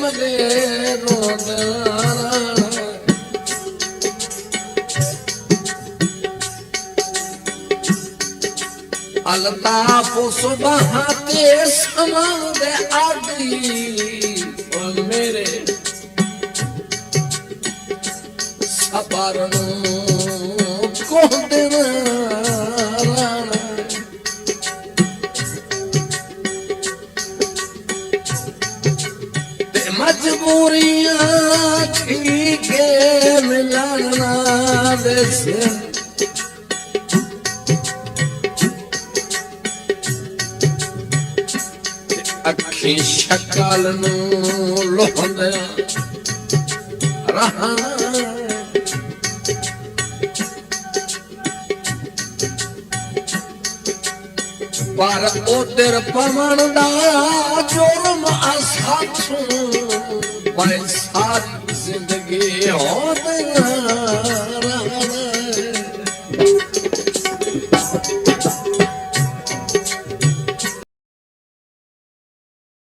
मगे अल्ताफ सुबह ते समाद आदि और मेरे सपरनु को देना मजबूरियां ठीक है मिलना देसे अखी शक्ल नू लोहंदा रहा पर उधर पवन दा जुर्म असाथू भाई सारी जिंदगी होंदा